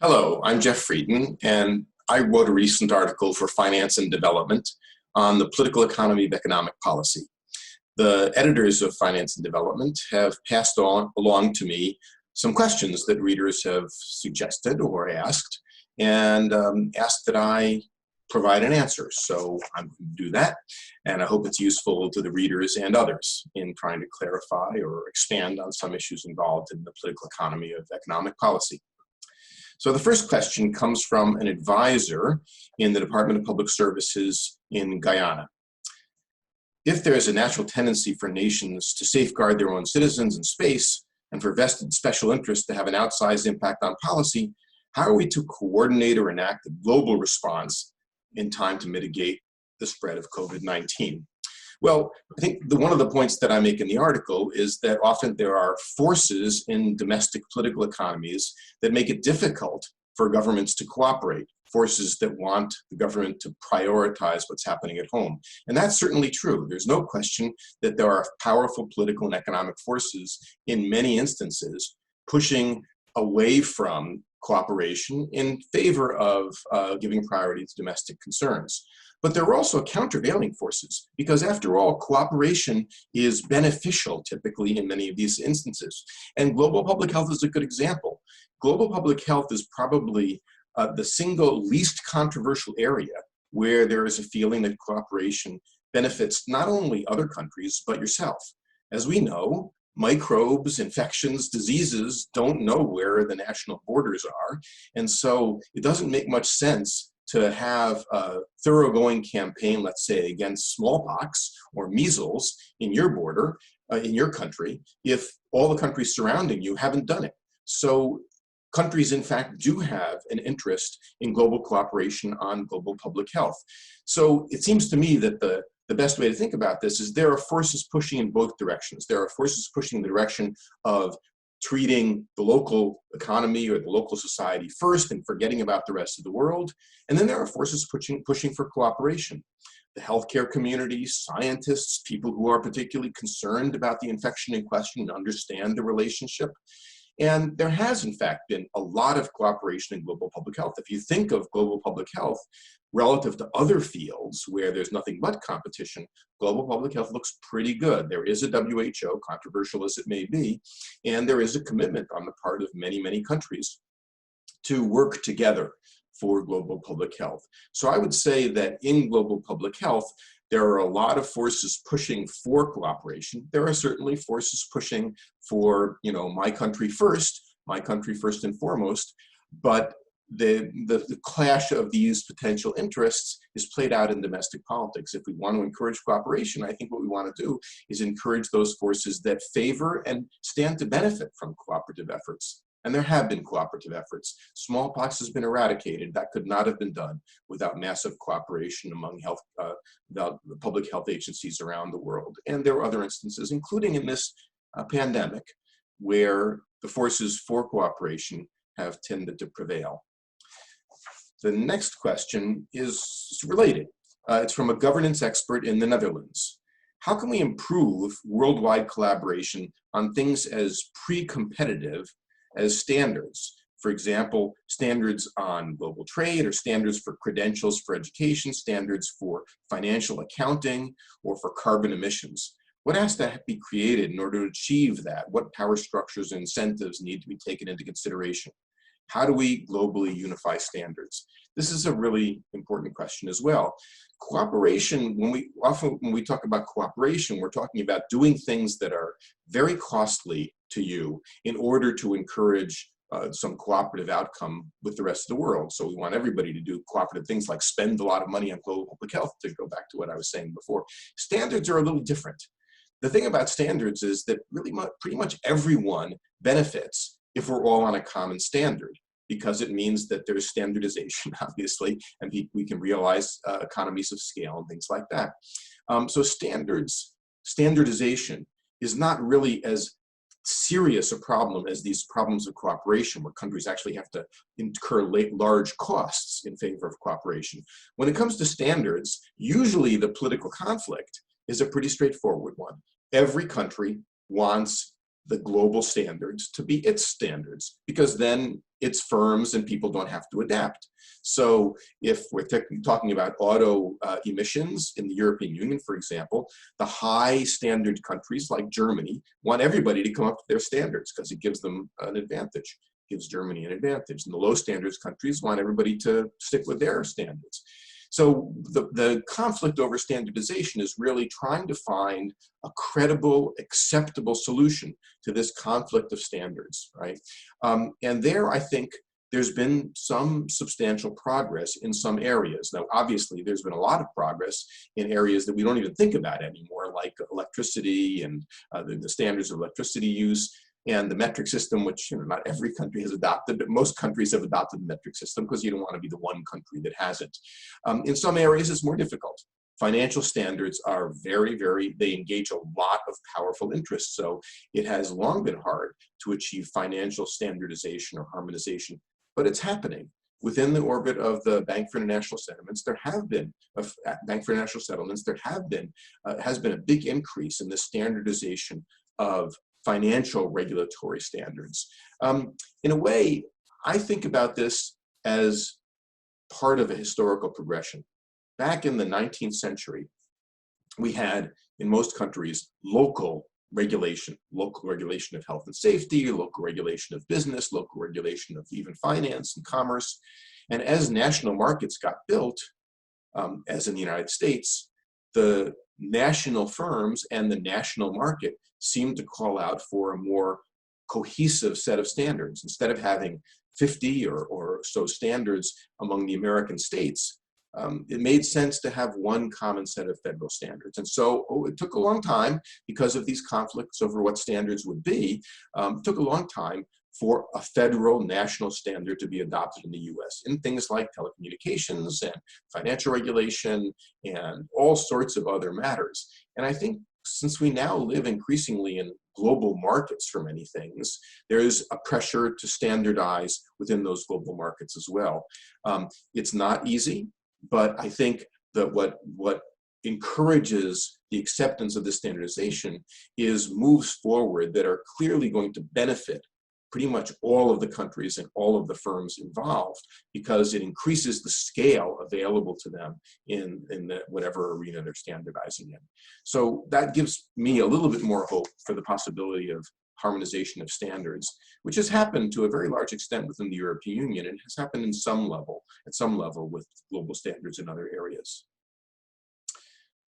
Hello, I'm Jeff Friedman, and I wrote a recent article for Finance and Development on the political economy of economic policy. The editors of Finance and Development have passed along to me some questions that readers have suggested or asked, and asked that I provide an answer. So I'm going to do that, and I hope it's useful to the readers and others in trying to clarify or expand on some issues involved in the political economy of economic policy. So the first question comes from an advisor in the Department of Public Services in Guyana. If there is a natural tendency for nations to safeguard their own citizens and space, and for vested special interests to have an outsized impact on policy, how are we to coordinate or enact a global response in time to mitigate the spread of COVID-19? Well, I think one of the points that I make in the article is that often there are forces in domestic political economies that make it difficult for governments to cooperate, forces that want the government to prioritize what's happening at home. And that's certainly true. There's no question that there are powerful political and economic forces in many instances pushing away from cooperation in favor of giving priority to domestic concerns. But there are also countervailing forces, because after all, cooperation is beneficial typically in many of these instances. And global public health is a good example. Global public health is probably the single least controversial area where there is a feeling that cooperation benefits not only other countries, but yourself. As we know, microbes, infections, diseases don't know where the national borders are. And so it doesn't make much sense to have a thoroughgoing campaign, let's say, against smallpox or measles in your border, in your country, if all the countries surrounding you haven't done it. So countries, in fact, do have an interest in global cooperation on global public health. So it seems to me that the best way to think about this is there are forces pushing in both directions. There are forces pushing in the direction of treating the local economy or the local society first and forgetting about the rest of the world. And then there are forces pushing for cooperation. The healthcare community, scientists, people who are particularly concerned about the infection in question and understand the relationship. And there has, in fact, been a lot of cooperation in global public health. If you think of global public health relative to other fields where there's nothing but competition, global public health looks pretty good. There is a WHO, controversial as it may be, and there is a commitment on the part of many, many countries to work together for global public health. So I would say that in global public health, there are a lot of forces pushing for cooperation. There are certainly forces pushing for, my country first and foremost, but the clash of these potential interests is played out in domestic politics. If we want to encourage cooperation, I think what we want to do is encourage those forces that favor and stand to benefit from cooperative efforts. And there have been cooperative efforts. Smallpox has been eradicated. That could not have been done without massive cooperation among the public health agencies around the world. And there are other instances, including in this pandemic, where the forces for cooperation have tended to prevail. The next question is related. It's from a governance expert in the Netherlands. How can we improve worldwide collaboration on things as pre-competitive as standards? For example, standards on global trade, or standards for credentials for education, standards for financial accounting, or for carbon emissions. What has to be created in order to achieve that? What power structures and incentives need to be taken into consideration? How do we globally unify standards? This is a really important question as well. Cooperation, when we talk about cooperation, we're talking about doing things that are very costly to you in order to encourage some cooperative outcome with the rest of the world. So we want everybody to do cooperative things like spend a lot of money on global public health, to go back to what I was saying before. Standards are a little different. The thing about standards is that pretty much everyone benefits if we're all on a common standard, because it means that there's standardization, obviously, and we can realize economies of scale and things like that. So standardization is not really as serious a problem as these problems of cooperation, where countries actually have to incur large costs in favor of cooperation. When it comes to standards, usually the political conflict is a pretty straightforward one. Every country wants the global standards to be its standards, because then its firms and people don't have to adapt. So if we're talking about auto emissions in the European Union, for example, the high standard countries like Germany want everybody to come up to their standards because it gives them an advantage, gives Germany an advantage. And the low standards countries want everybody to stick with their standards. So the conflict over standardization is really trying to find a credible, acceptable solution to this conflict of standards, right? And there, I think, there's been some substantial progress in some areas. Now, obviously, there's been a lot of progress in areas that we don't even think about anymore, like electricity and the standards of electricity use, and the metric system, which not every country has adopted, but most countries have adopted the metric system because you don't want to be the one country that hasn't. In some areas, it's more difficult. Financial standards are they engage a lot of powerful interests. So it has long been hard to achieve financial standardization or harmonization, but it's happening. Within the orbit of the Bank for International Settlements, has been a big increase in the standardization of financial regulatory standards. In a way, I think about this as part of a historical progression. Back in the 19th century, we had, in most countries, local regulation of health and safety, local regulation of business, local regulation of even finance and commerce. And as national markets got built, as in the United States, the national firms and the national market seemed to call out for a more cohesive set of standards. Instead of having 50 or so standards among the American states, it made sense to have one common set of federal standards. And so it took a long time, because of these conflicts over what standards would be, it took a long time for a federal national standard to be adopted in the US in things like telecommunications and financial regulation and all sorts of other matters. And I think since we now live increasingly in global markets for many things, there is a pressure to standardize within those global markets as well. It's not easy, but I think that what encourages the acceptance of this standardization is moves forward that are clearly going to benefit pretty much all of the countries and all of the firms involved, because it increases the scale available to them in whatever arena they're standardizing in. So that gives me a little bit more hope for the possibility of harmonization of standards, which has happened to a very large extent within the European Union and has happened at some level with global standards in other areas.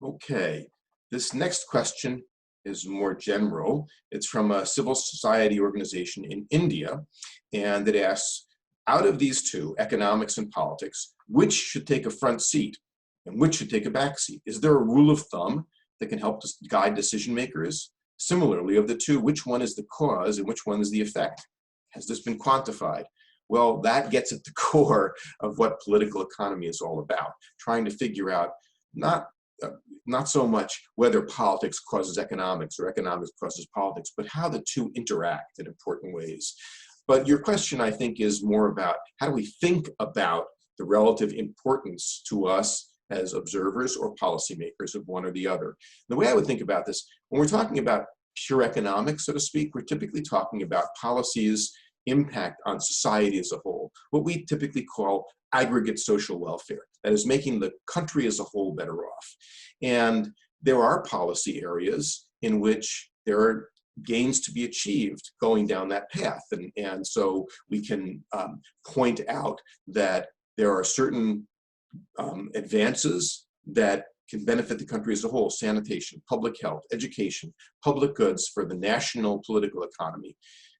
Okay, this next question is more general. It's from a civil society organization in India, and it asks, out of these two, economics and politics, which should take a front seat and which should take a back seat? Is there a rule of thumb that can help us guide decision makers? Similarly, of the two, which one is the cause and which one is the effect? Has this been quantified? Well, that gets at the core of what political economy is all about, trying to figure out not so much whether politics causes economics or economics causes politics, but how the two interact in important ways. But your question, I think, is more about how do we think about the relative importance to us as observers or policymakers of one or the other. The way I would think about this, when we're talking about pure economics, so to speak, we're typically talking about policies' impact on society as a whole, what we typically call aggregate social welfare, that is making the country as a whole better off. And there are policy areas in which there are gains to be achieved going down that path. And so we can point out that there are certain advances that can benefit the country as a whole: sanitation, public health, education, public goods for the national political economy.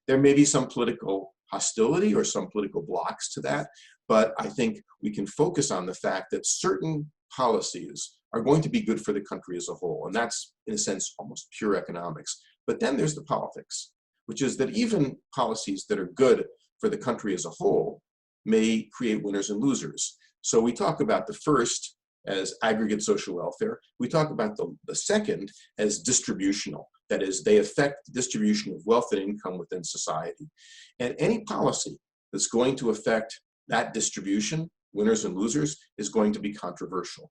There may be some political hostility or some political blocks to that, but I think we can focus on the fact that certain policies are going to be good for the country as a whole, and that's, in a sense, almost pure economics. But then there's the politics, which is that even policies that are good for the country as a whole may create winners and losers. So we talk about the first as aggregate social welfare. We talk about the second as distributional. That is, they affect the distribution of wealth and income within society. And any policy that's going to affect that distribution, winners and losers, is going to be controversial.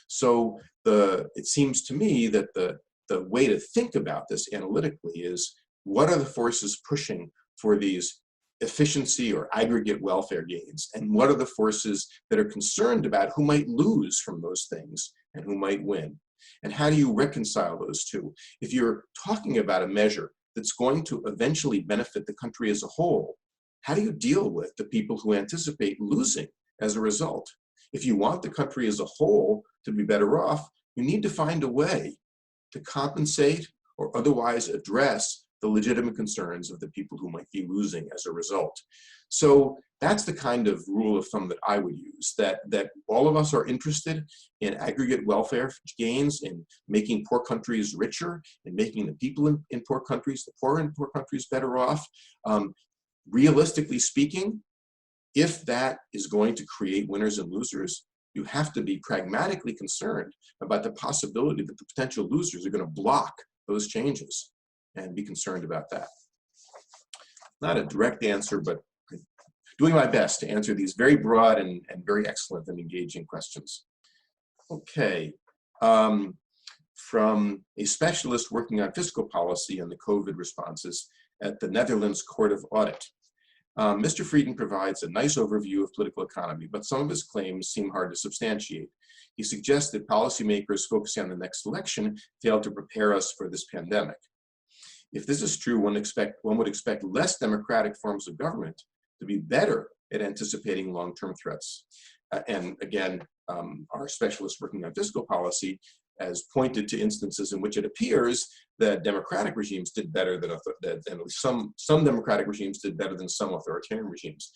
So it seems to me that the way to think about this analytically is what are the forces pushing for these efficiency or aggregate welfare gains, and what are the forces that are concerned about who might lose from those things and who might win? And how do you reconcile those two? If you're talking about a measure that's going to eventually benefit the country as a whole, how do you deal with the people who anticipate losing as a result? If you want the country as a whole to be better off, you need to find a way to compensate or otherwise address the legitimate concerns of the people who might be losing as a result. So that's the kind of rule of thumb that I would use, that all of us are interested in aggregate welfare gains, in making poor countries richer, in making the people in poor countries, the poor in poor countries, better off. Realistically speaking, if that is going to create winners and losers, you have to be pragmatically concerned about the possibility that the potential losers are going to block those changes, and be concerned about that. Not a direct answer, but doing my best to answer these very broad and very excellent and engaging questions. Okay, from a specialist working on fiscal policy and the COVID responses at the Netherlands Court of Audit. Mr. Friedman provides a nice overview of political economy, but some of his claims seem hard to substantiate. He suggests that policymakers focusing on the next election failed to prepare us for this pandemic. If this is true, one would expect less democratic forms of government to be better at anticipating long-term threats. And again, our specialist working on fiscal policy has pointed to instances in which it appears that democratic regimes did better than some democratic regimes did better than some authoritarian regimes.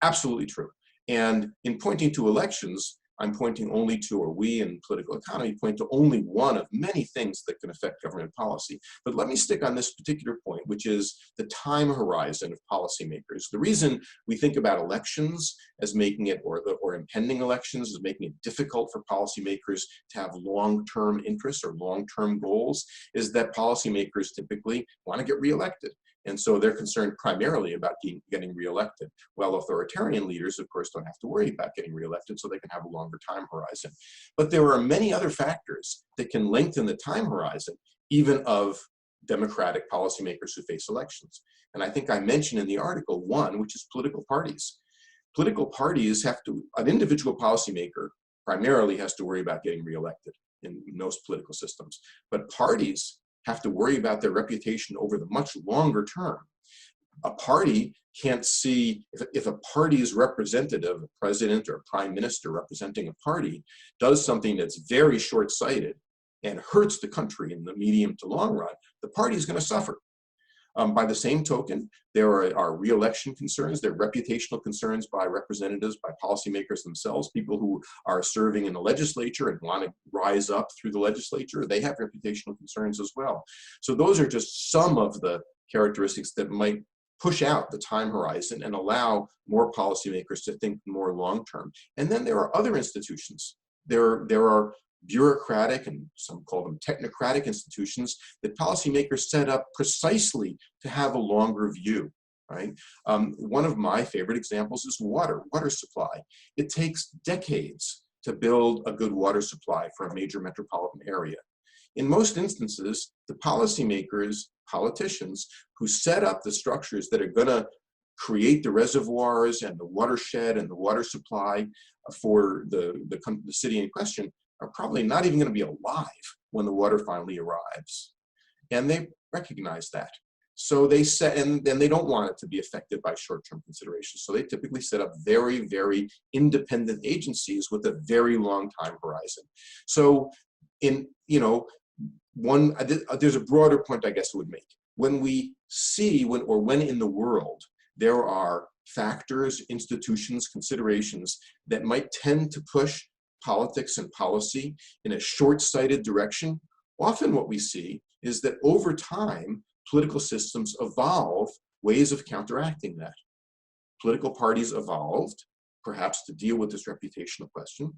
Absolutely true. And in pointing to elections, I'm pointing only to, or we in political economy point to only one of many things that can affect government policy. But let me stick on this particular point, which is the time horizon of policymakers. The reason we think about elections as making it, or impending elections as making it difficult for policymakers to have long-term interests or long-term goals, is that policymakers typically want to get reelected. And so they're concerned primarily about getting reelected, while authoritarian leaders, of course, don't have to worry about getting reelected, so they can have a longer time horizon. But there are many other factors that can lengthen the time horizon, even of democratic policymakers who face elections. And I think I mentioned in the article one, which is political parties. Political parties have to, an individual policymaker primarily has to worry about getting reelected in most political systems. But parties have to worry about their reputation over the much longer term. A party can't see, if a party's representative, a president or a prime minister representing a party, does something that's very short-sighted and hurts the country in the medium to long run, the party is going to suffer. By the same token, there are re-election concerns, there are reputational concerns by representatives, by policymakers themselves, people who are serving in the legislature and want to rise up through the legislature. They have reputational concerns as well. So those are just some of the characteristics that might push out the time horizon and allow more policymakers to think more long-term. And then there are other institutions. There are bureaucratic, and some call them technocratic institutions, that policymakers set up precisely to have a longer view, right? One of my favorite examples is water supply. It takes decades to build a good water supply for a major metropolitan area. In most instances, the policymakers, politicians, who set up the structures that are going to create the reservoirs and the watershed and the water supply for the city in question, are probably not even going to be alive when the water finally arrives. And they recognize that. So they set, and they don't want it to be affected by short-term considerations. So they typically set up very, very independent agencies with a very long time horizon. So in, there's a broader point I guess I would make. When we see, when in the world, there are factors, institutions, considerations that might tend to push politics and policy in a short-sighted direction, often what we see is that over time, political systems evolve ways of counteracting that. Political parties evolved, perhaps to deal with this reputational question.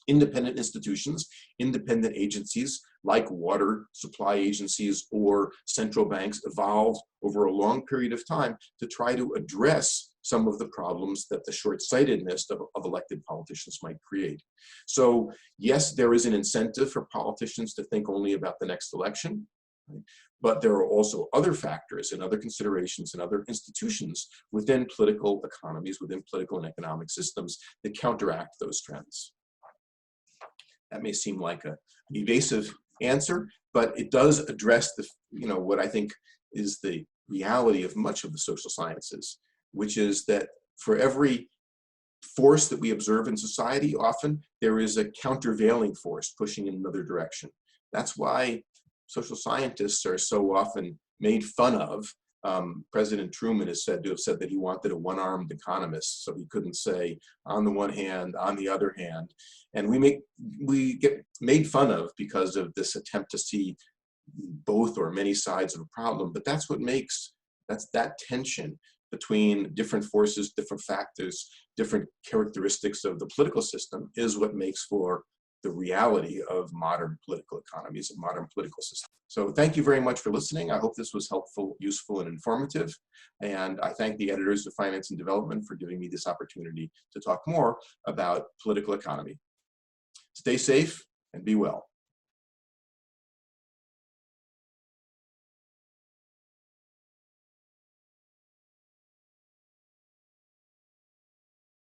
Independent institutions, independent agencies like water supply agencies or central banks evolved over a long period of time to try to address some of the problems that the short-sightedness of elected politicians might create. So yes, there is an incentive for politicians to think only about the next election. right? But there are also other factors and other considerations and other institutions within political economies, within political and economic systems that counteract those trends. That may seem like an evasive answer, but it does address the, what I think is the reality of much of the social sciences, which is that for every force that we observe in society, often there is a countervailing force pushing in another direction. That's why social scientists are so often made fun of. President Truman is said to have said that he wanted a one-armed economist, so he couldn't say on the one hand, on the other hand. And we get made fun of because of this attempt to see both or many sides of a problem. But that's what makes, that tension between different forces, different factors, different characteristics of the political system is what makes for the reality of modern political economies and modern political systems. So thank you very much for listening. I hope this was helpful, useful, and informative. And I thank the editors of Finance and Development for giving me this opportunity to talk more about political economy. Stay safe and be well.